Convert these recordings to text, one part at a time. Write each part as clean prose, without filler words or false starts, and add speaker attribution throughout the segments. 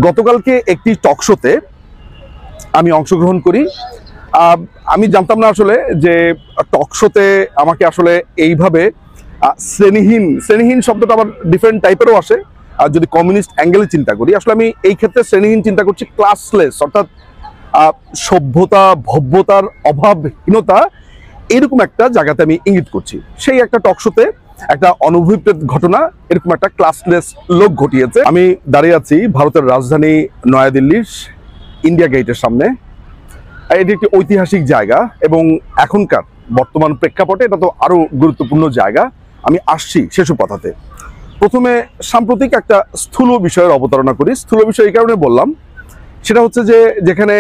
Speaker 1: গতকালকে একটি টক শোতে আমি অংশগ্রহণ করি। আমি জানতাম না আসলে যে টক শোতে আমাকে আসলে এইভাবে শ্রেণীহীন শব্দটা আবার ডিফারেন্ট টাইপেরও আসে। আর যদি কমিউনিস্ট অ্যাঙ্গেলে চিন্তা করি, আসলে আমি এই ক্ষেত্রে শ্রেণীহীন চিন্তা করছি ক্লাসলেস, অর্থাৎ সভ্যতা ভব্যতার অভাবহীনতা, এরকম একটা জায়গাতে আমি ইঙ্গিত করছি। সেই একটা টক শোতে একটা অনভিপ্রেত ঘটনা এরকম একটা ক্লাসলেস লোক ঘটিয়েছে। আমি দাঁড়িয়ে আছি ভারতের রাজধানী নয়াদিল্লির ইন্ডিয়া গেটের সামনে। এটি একটি ঐতিহাসিক জায়গা এবং এখনকার বর্তমান প্রেক্ষাপটে এটা তো আরো গুরুত্বপূর্ণ জায়গা। আমি আসছি সেসব কথাতে। প্রথমে সাম্প্রতিক একটা স্থূল বিষয়ের অবতারণা করি। স্থূল বিষয় এই কারণে বললাম, সেটা হচ্ছে যে যেখানে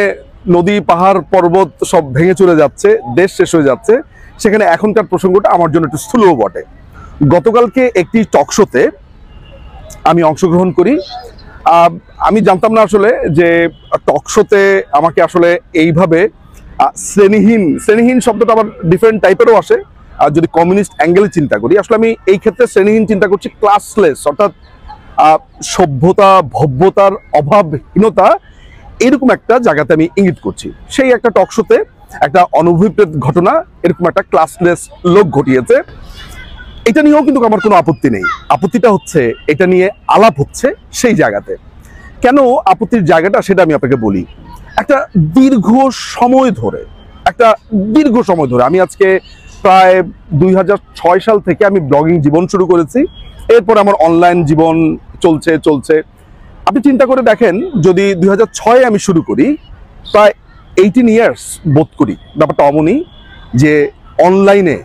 Speaker 1: নদী পাহাড় পর্বত সব ভেঙে চলে যাচ্ছে, দেশ শেষ হয়ে যাচ্ছে, সেখানে এখনকার প্রসঙ্গটা আমার জন্য একটু স্থূলও বটে। গতকালকে একটি টক শোতে আমি অংশগ্রহণ করি। আমি জানতাম না আসলে যে টক শোতে আমাকে আসলে এইভাবে শ্রেণীহীন শব্দটা আবার ডিফারেন্ট টাইপেরও আসে। আর যদি কমিউনিস্ট অ্যাঙ্গেলে চিন্তা করি, আসলে আমি এই ক্ষেত্রে শ্রেণীহীন চিন্তা করছি ক্লাসলেস, অর্থাৎ সভ্যতা ভব্যতার অভাবহীনতা, এরকম একটা জায়গাতে আমি ইঙ্গিত করছি। সেই একটা টক শোতে একটা অনভিপ্রেত ঘটনা এরকম একটা ক্লাসলেস লোক ঘটিয়েছে। এটা নিয়েও কিন্তু আমার কোনো আপত্তি নেই। আপত্তিটা হচ্ছে এটা নিয়ে আলাপ হচ্ছে সেই জায়গাতে। কেন আপত্তির জায়গাটা সেটা আমি আপনাকে বলি। একটা দীর্ঘ সময় ধরে আমি আজকে প্রায় 2006 সাল থেকে আমি ব্লগিং জীবন শুরু করেছি। এরপর আমার অনলাইন জীবন চলছে। আপনি চিন্তা করে দেখেন, যদি 2006 আমি শুরু করি, প্রায় 18 ইয়ার্স বোধ করি। ব্যাপারটা অমনই যে অনলাইনে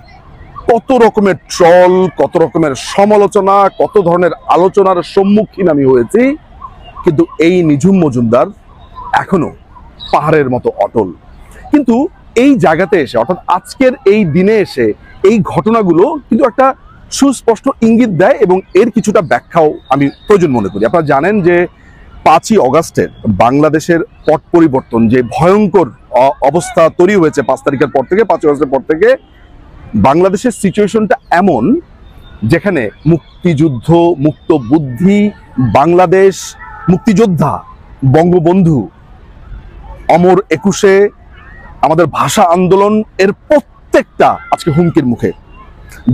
Speaker 1: কত রকমের ট্রল, কত রকমের সমালোচনা, কত ধরনের আলোচনার সম্মুখীন আমি হয়েছি। কিন্তু এই নিঝুম মজুমদার এখনো পাহাড়ের মতো অটল। কিন্তু এই জায়গাতে এসে, অর্থাৎ আজকের এই দিনে এসে এই ঘটনাগুলো কিন্তু একটা সুস্পষ্ট ইঙ্গিত দেয় এবং এর কিছুটা ব্যাখ্যাও আমি প্রয়োজন মনে করি। আপনারা জানেন যে 5ই অগাস্টের বাংলাদেশের পট পরিবর্তন, যে ভয়ঙ্কর অবস্থা তৈরি হয়েছে 5 তারিখের পর থেকে, 5 আগস্টের পর থেকে বাংলাদেশের সিচুয়েশনটা এমন যেখানে মুক্তিযুদ্ধ, মুক্ত বুদ্ধি, বাংলাদেশ, মুক্তিযোদ্ধা, বঙ্গবন্ধু, অমর 21, আমাদের ভাষা আন্দোলন, এর প্রত্যেকটা আজকে হুমকির মুখে।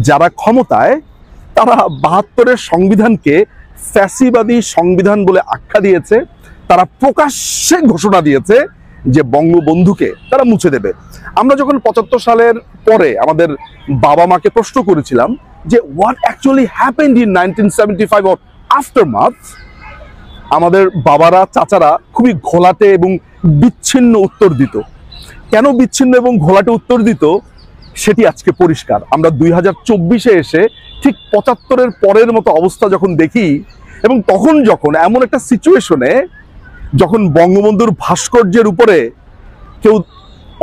Speaker 1: যারা ক্ষমতায়, তারা 72-এর সংবিধানকে ফ্যাসিবাদী সংবিধান বলে আখ্যা দিয়েছে। তারা প্রকাশ্যে ঘোষণা দিয়েছে যে বঙ্গবন্ধুকে তারা মুছে দেবে। আমরা যখন 75 সালের পরে আমাদের বাবা মাকে প্রশ্ন করেছিলাম যে what actually happened in 1975 or aftermath, আমাদের বাবারা, চাচারা খুবই ঘোলাটে এবং বিচ্ছিন্ন উত্তর দিত। কেন বিচ্ছিন্ন এবং ঘোলাটে উত্তর দিত সেটি আজকে পরিষ্কার। আমরা 2024-এ এসে ঠিক 75-এর পরের মতো অবস্থা যখন দেখি, এবং তখন যখন এমন একটা সিচুয়েশনে যখন বঙ্গবন্ধুর ভাস্কর্যের উপরে কেউ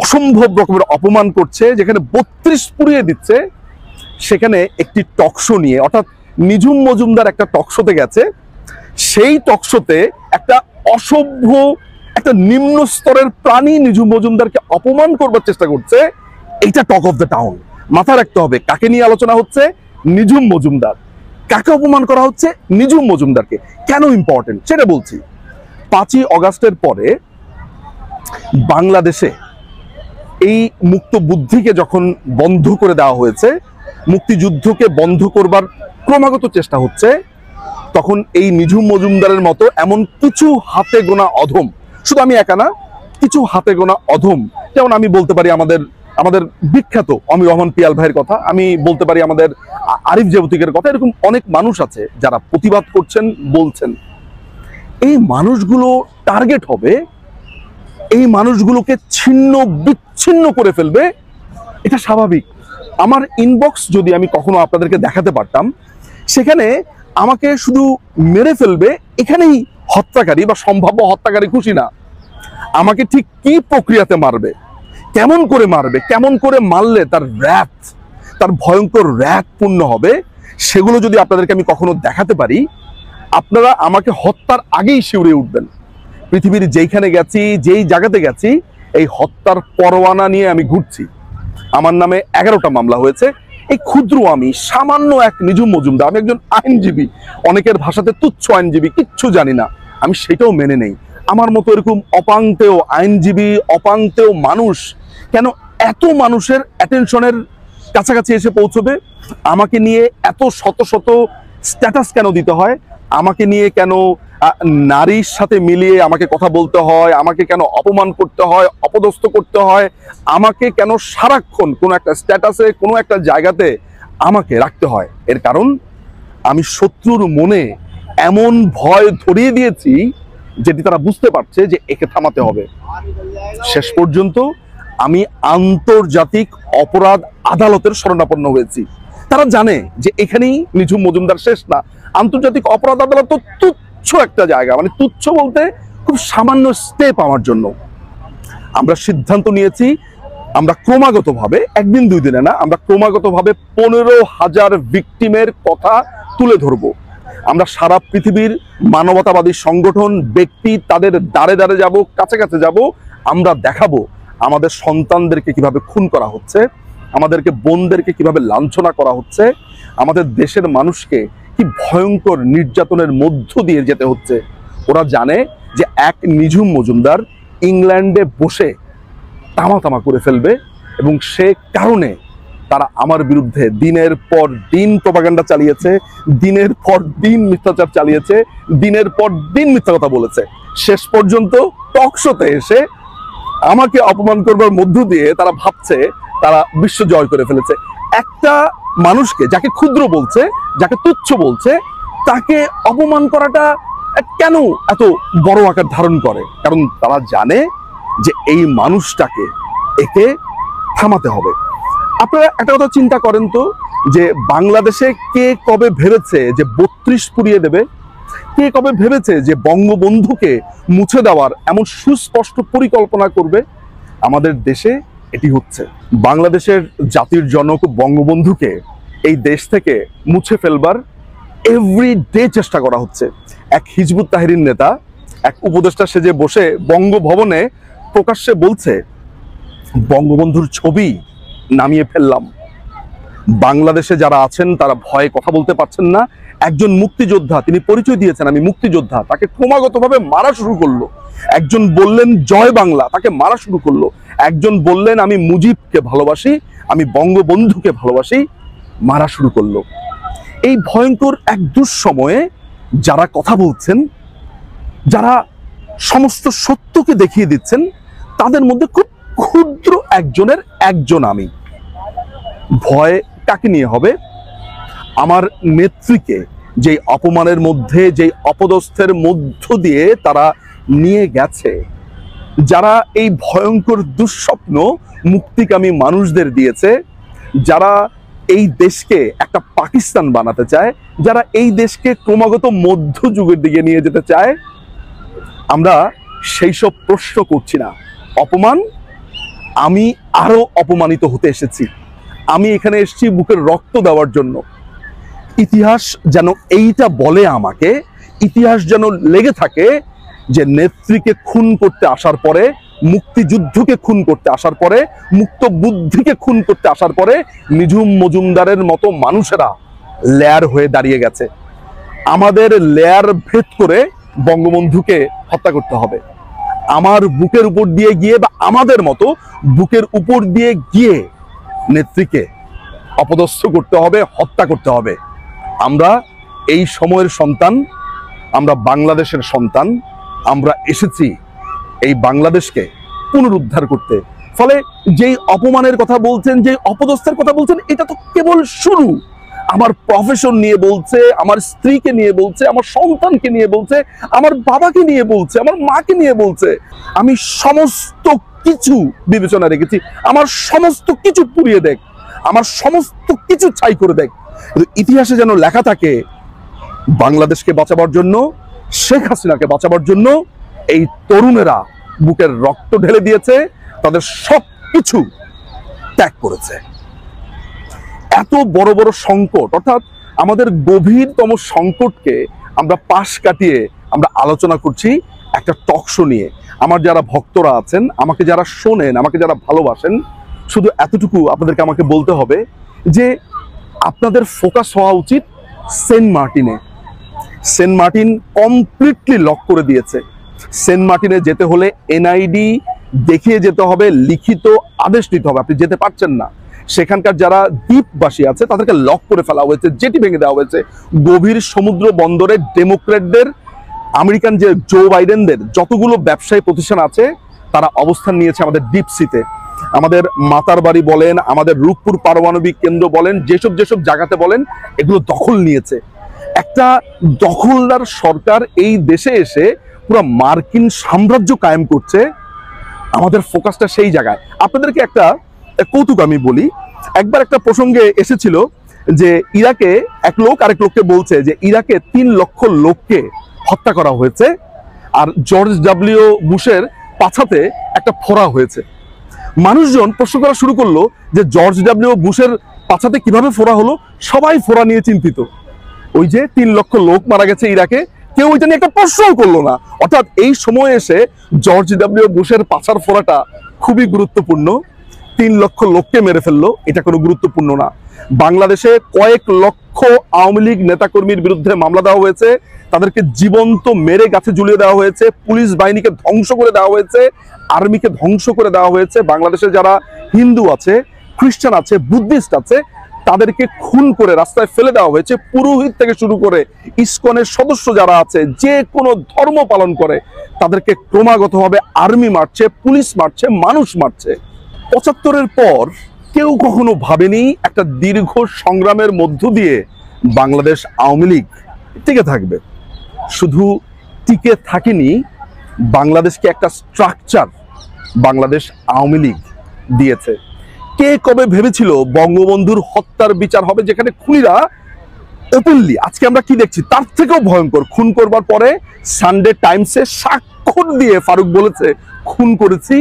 Speaker 1: অসম্ভব রকমের অপমান করছে, যেখানে 32 পুড়িয়ে দিচ্ছে, সেখানে একটি টক শো নিয়ে, অর্থাৎ নিঝুম মজুমদার একটা টক শোতে গেছে। সেই টক শোতে একটা অসভ্য, একটা নিম্ন স্তরের প্রাণী নিঝুম মজুমদারকে অপমান করবার চেষ্টা করছে। এইটা টক অফ দ্য টাউন। মাথায় রাখতে হবে কাকে নিয়ে আলোচনা হচ্ছে, নিঝুম মজুমদার। কাকে অপমান করা হচ্ছে, নিঝুম মজুমদারকে। কেন ইম্পর্টেন্ট সেটা বলছি। 5ই অগাস্টের পরে বাংলাদেশে এই মুক্ত বুদ্ধিকে যখন বন্ধ করে দেওয়া হয়েছে, মুক্তিযুদ্ধকে বন্ধ করবার ক্রমাগত চেষ্টা হচ্ছে, তখন এই নিঝুম মজুমদারের মতো এমন কিছু হাতে গোনা অধম, শুধু আমি একা না, কিছু হাতে গোনা অধম, যেমন আমি বলতে পারি আমাদের বিখ্যাত অমির রহমান পিয়াল ভাইয়ের কথা, আমি বলতে পারি আমাদের আরিফ জেবতিকের কথা। এরকম অনেক মানুষ আছে যারা প্রতিবাদ করছেন, বলছেন। এই মানুষগুলো টার্গেট হবে, এই মানুষগুলোকে ছিন্ন বিচ্ছিন্ন করে ফেলবে। এটা স্বাভাবিক। আমার ইনবক্স যদি আমি কখনো আপনাদেরকে দেখাতে পারতাম, সেখানে আমাকে শুধু মেরে ফেলবে এখানেই হত্যাকারী বা সম্ভাব্য হত্যাকারী খুশি না, আমাকে ঠিক কি প্রক্রিয়াতে মারবে, কেমন করে মারবে, কেমন করে মারলে তার র‍্যাথ, তার ভয়ঙ্কর র‍্যাথ পূর্ণ হবে, সেগুলো যদি আপনাদেরকে আমি কখনো দেখাতে পারি, আপনারা আমাকে হত্যার আগেই শিউরে উঠবেন। পৃথিবীর যেইখানে গেছি, যেই জায়গাতে গেছি, এই হত্যার পরোয়ানা নিয়ে আমি ঘুরছি। আমার নামে 11টা মামলা হয়েছে। এই ক্ষুদ্র আমি সামান্য এক নিঝুম মজুমদার, আমি একজন আইনজীবী, অনেকের ভাষাতে তুচ্ছ আইনজীবী, কিচ্ছু জানি না। আমি সেটাও মেনে নেই। আমার মতো এরকম অপাংতেয় আইনজীবী, অপাংতেয় মানুষ কেন এত মানুষের অ্যাটেনশনের কাছাকাছি এসে পৌঁছবে? আমাকে নিয়ে এত শত শত স্ট্যাটাস কেন দিতে হয়? আমাকে নিয়ে কেন নারীর সাথে মিলিয়ে আমাকে কথা বলতে হয়? আমাকে কেন অপমান করতে হয়, অপদস্থ করতে হয়? আমাকে কেন সারাক্ষণ কোনো একটা স্ট্যাটাসে, কোনো একটা জায়গাতে আমাকে রাখতে হয়? এর কারণ আমি শত্রুর মনে এমন ভয় ধরিয়ে দিয়েছি যেটি তারা বুঝতে পারছে যে একে থামাতে হবে। শেষ পর্যন্ত আমি আন্তর্জাতিক অপরাধ আদালতের শরণাপন্ন হয়েছি। তারা জানে যে এখানেই নিঝুম মজুমদার শেষ না। আন্তর্জাতিক অপরাধ আদালত তো তুচ্ছ একটা জায়গা, মানে তুচ্ছ বলতে খুব সামান্য স্টেপ আমার জন্য। আমরা সিদ্ধান্ত নিয়েছি আমরা ক্রমাগতভাবে, একদিন দুই দিনে না, আমরা ক্রমাগতভাবে 15,000 ভিকটিমের কথা তুলে ধরব। আমরা সারা পৃথিবীর মানবতাবাদী সংগঠন, ব্যক্তি, তাদের দ্বারে দ্বারে যাব, কাছে কাছে যাব। আমরা দেখাবো আমাদের সন্তানদেরকে কিভাবে খুন করা হচ্ছে, আমাদেরকে বোনদেরকে কিভাবে লাঞ্ছনা করা হচ্ছে, আমাদের দেশের মানুষকে কি ভয়ঙ্কর নির্যাতনের মধ্য দিয়ে যেতে হচ্ছে। ওরা জানে যে এক নিঝুম মজুমদার ইংল্যান্ডে বসে তামা করে ফেলবে, এবং সে কারণে তারা আমার বিরুদ্ধে দিনের পর দিন প্রপাগান্ডা চালিয়েছে, দিনের পর দিন মিথ্যাচার চালিয়েছে, দিনের পর দিন মিথ্যা কথা বলেছে। শেষ পর্যন্ত টক শোতে এসে আমাকে অপমান করবার মধ্য দিয়ে তারা ভাবছে তারা বিশ্ব জয় করে ফেলেছে। একটা মানুষকে যাকে ক্ষুদ্র বলছে, যাকে তুচ্ছ বলছে, তাকে অপমান করাটা কেন এত বড় আকার ধারণ করে? কারণ তারা জানে যে এই মানুষটাকে, একে থামাতে হবে। আপনারা একটা কথা চিন্তা করেন তো, যে বাংলাদেশে কে কবে ভেবেছে যে 32 পুড়িয়ে দেবে? কে কবে ভেবেছে যে বঙ্গবন্ধুকে মুছে দেওয়ার এমন সুস্পষ্ট পরিকল্পনা করবে? আমাদের দেশে এটি হচ্ছে। বাংলাদেশের জাতির জনক বঙ্গবন্ধুকে এই দেশ থেকে মুছে ফেলবার এভরিডে চেষ্টা করা হচ্ছে। এক হিজবুত তাহরির নেতা, এক উপদেষ্টা সেজে বসে বঙ্গভবনে প্রকাশ্যে বলছে বঙ্গবন্ধুর ছবি নামিয়ে ফেললাম। বাংলাদেশে যারা আছেন তারা ভয়ে কথা বলতে পারছেন না। একজন মুক্তিযোদ্ধা, তিনি পরিচয় দিয়েছেন আমি মুক্তিযোদ্ধা, তাকে ক্রমাগতভাবে মারা শুরু করলো। একজন বললেন জয় বাংলা, তাকে মারা শুরু করলো। একজন বললেন আমি মুজিবকে ভালোবাসি, আমি বঙ্গবন্ধুকে ভালোবাসি, মারা শুরু করলো। এই ভয়ঙ্কর এক দুঃসময়ে যারা কথা বলছেন, যারা সমস্ত সত্যকে দেখিয়ে দিচ্ছেন, তাদের মধ্যে খুব ক্ষুদ্র একজনের একজন আমি। ভয় কাকে নিয়ে হবে? আমার নেত্রীকে যেই অপমানের মধ্যে, যেই অপদস্থের মধ্য দিয়ে তারা নিয়ে গেছে, যারা এই ভয়ঙ্কর দুঃস্বপ্ন মুক্তিকামী মানুষদের দিয়েছে, যারা এই দেশকে একটা পাকিস্তান বানাতে চায়, যারা এই দেশকে ক্রমাগত মধ্যযুগের দিকে নিয়ে যেতে চায়, আমরা সেই সব প্রশ্ন করছি না। অপমান, আমি আরো অপমানিত হতে এসেছি। আমি এখানে এসেছি বুকের রক্ত দেওয়ার জন্য। ইতিহাস যেন এইটা বলে আমাকে, ইতিহাস যেন লেগে থাকে যে নেত্রীকে খুন করতে আসার পরে, মুক্তিযুদ্ধকে খুন করতে আসার পরে, মুক্ত বুদ্ধিকে খুন করতে আসার পরে নিঝুম মজুমদারের মতো মানুষেরা লেয়ার হয়ে দাঁড়িয়ে গেছে। আমাদের লেয়ার ভেদ করে বঙ্গবন্ধুকে হত্যা করতে হবে। আমার বুকের উপর দিয়ে গিয়ে, বা আমাদের মতো বুকের উপর দিয়ে গিয়ে নেত্রীকে অপদস্থ করতে হবে, হত্যা করতে হবে। আমরা এই সময়ের সন্তান, আমরা বাংলাদেশের সন্তান। আমরা এসেছি এই বাংলাদেশকে পুনরুদ্ধার করতে। ফলে যেই অপমানের কথা বলছেন, যে অপদস্থের কথা বলছেন, এটা তো কেবল শুরু। আমার প্রফেশন নিয়ে বলছে, আমার স্ত্রীকে নিয়ে বলছে, আমার সন্তানকে নিয়ে বলছে, আমার বাবাকে নিয়ে বলছে, আমার মাকে নিয়ে বলছে। আমি সমস্ত কিছু বিবেচনা রেখেছি। আমার সমস্ত কিছু পুড়িয়ে দেখ, আমার সমস্ত কিছু ছাই করে দেখ, কিন্তু ইতিহাসে যেন লেখা থাকে বাংলাদেশকে বাঁচাবার জন্য, শেখ হাসিনাকে বাঁচাবার জন্য এই তরুণেরা বুকের রক্ত ঢেলে দিয়েছে, তাদের সব কিছু ত্যাগ করেছে। এত বড় বড় সংকট, অর্থাৎ আমাদের গভীরতম সংকটকে আমরা পাশ কাটিয়ে আমরা আলোচনা করছি একটা টক শো নিয়ে। আমার যারা ভক্তরা আছেন, আমাকে যারা শোনেন, আমাকে যারা ভালোবাসেন, শুধু এতটুকু আপনাদেরকে আমাকে বলতে হবে যে আপনাদের ফোকাস হওয়া উচিত সেন্ট মার্টিনে। সেন্ট মার্টিন কমপ্লিটলি লক করে দিয়েছে। সেন্ট মার্টিনে যেতে হলে এনআইডি দেখিয়ে যেতে হবে, লিখিত আদেশ নিতে হবে, আপনি যেতে পারছেন না। সেখানকার যারা দ্বীপবাসী আছে তাদেরকে লক করে ফেলা হয়েছে, জেটি ভেঙে দেওয়া হয়েছে। গভীর সমুদ্র বন্দরে ডেমোক্রেটদের, আমেরিকান যে জো বাইডেনদের যতগুলো ব্যবসায়ী প্রতিষ্ঠান আছে তারা অবস্থান নিয়েছে আমাদের ডিপ সিতে। আমাদের মাতার বাড়ি বলেন, আমাদের রূপপুর পারমাণবিক কেন্দ্র বলেন, যেসব যেসব জায়গাতে বলেন, এগুলো দখল নিয়েছে। একটা দখলদার সরকার এই দেশে এসে পুরো মার্কিন সাম্রাজ্য কায়েম করছে। আমাদের ফোকাসটা সেই জায়গায়। আপনাদেরকে একটা কৌতুক আমি বলি। একবার একটা প্রসঙ্গে এসেছিল যে ইরাকে এক লোক আরেক লোককে বলছে যে ইরাকে 3 লক্ষ লোককে হত্যা করা হয়েছে আর জর্জ ডব্লিউ বুশের পাছাতে একটা ফোড়া হয়েছে। মানুষজন প্রশ্ন করা শুরু করলো যে জর্জ ডব্লিউ বুশের পাছাতে কিভাবে ফোড়া হলো। সবাই ফোড়া নিয়ে চিন্তিত। ওই যে 3 লক্ষ লোক মারা গেছে ইরাকে, কেউ ওইটা নিয়ে একটা প্রশ্নও করলো না। অর্থাৎ এই সময়ে এসে জর্জ ডব্লিউ বুশের পাছার ফোড়াটা খুবই গুরুত্বপূর্ণ। 3 লক্ষ লোককে মেরে ফেললো, এটা কোনো গুরুত্বপূর্ণ না। বাংলাদেশে কয়েক লক্ষ আওয়ামী লীগ নেতাকর্মীর বিরুদ্ধে মামলা দেওয়া হয়েছে, তাদেরকে জীবন্ত মেরে গাছে ঝুলিয়ে দেওয়া হয়েছে, পুলিশ বাহিনীকে ধ্বংস করে দেওয়া হয়েছে, আর্মিকে ধ্বংস করে দেওয়া হয়েছে। বাংলাদেশে যারা হিন্দু আছে, খ্রিস্টান আছে, বুদ্ধিস্ট আছে, তাদেরকে খুন করে রাস্তায় ফেলে দেওয়া হয়েছে। পুরোহিত থেকে শুরু করে ইসকনের সদস্য যারা আছে, যে কোনো ধর্ম পালন করে, তাদেরকে ক্রমাগতভাবে আর্মি মারছে, পুলিশ মারছে, মানুষ মারছে। 75-এর পর কেউ কখনো ভাবেনি একটা দীর্ঘ সংগ্রামের মধ্য দিয়ে বাংলাদেশ আওয়ামী লীগ টিকে থাকবে। শুধু টিকে থাকেনি, বাংলাদেশকে একটা স্ট্রাকচার বাংলাদেশ আওয়ামী লীগ দিয়েছে। কে কবে ভেবেছিল বঙ্গবন্ধুর হত্যার বিচার হবে, যেখানে খুনিরা ওপেনলি, আজকে আমরা কি দেখছি তার থেকেও ভয়ঙ্কর। খুন করবার পরে সানডে টাইমসে স্বাক্ষর দিয়ে ফারুক বলেছে খুন করেছি,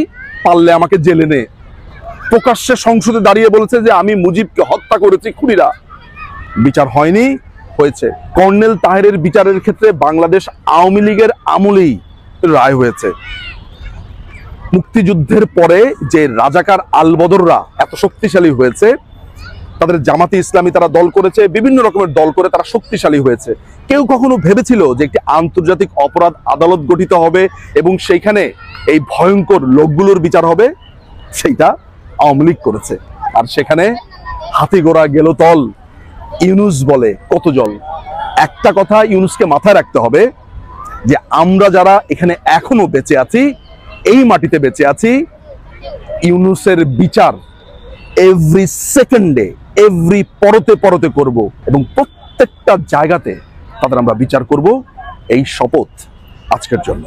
Speaker 1: পারলে আমাকে জেলে নে। প্রকাশ্যে সংসদে দাঁড়িয়ে বলেছে যে আমি মুজিবকে হত্যা করেছি, খুনিরা। বিচার হয়নি, হয়েছে। কর্নেল তাহেরের বিচারের ক্ষেত্রে বাংলাদেশ আওয়ামী লীগের আমলেই রায় হয়েছে। মুক্তিযুদ্ধের পরে যে রাজাকার আলবদররা এত শক্তিশালী হয়েছে, তাদের জামাতে ইসলামী তারা দল করেছে, বিভিন্ন রকমের দল করে তারা শক্তিশালী হয়েছে। কেউ কখনো ভেবেছিল যে একটি আন্তর্জাতিক অপরাধ আদালত গঠিত হবে এবং সেইখানে এই ভয়ঙ্কর লোকগুলোর বিচার হবে? সেইটা আওয়ামী লীগ করেছে। আর সেখানে হাতি গোড়া গেল তল, ইউনুস বলে কত জল। একটা কথা ইউনুসকে মাথায় রাখতে হবে যে আমরা যারা এখানে এখনো বেঁচে আছি, এই মাটিতে বেঁচে আছি, ইউনুসের বিচার এভরি সেকেন্ডে, এভরি পরতে পরতে করব এবং প্রত্যেকটা জায়গাতে তাদের আমরা বিচার করব। এই শপথ আজকের জন্য।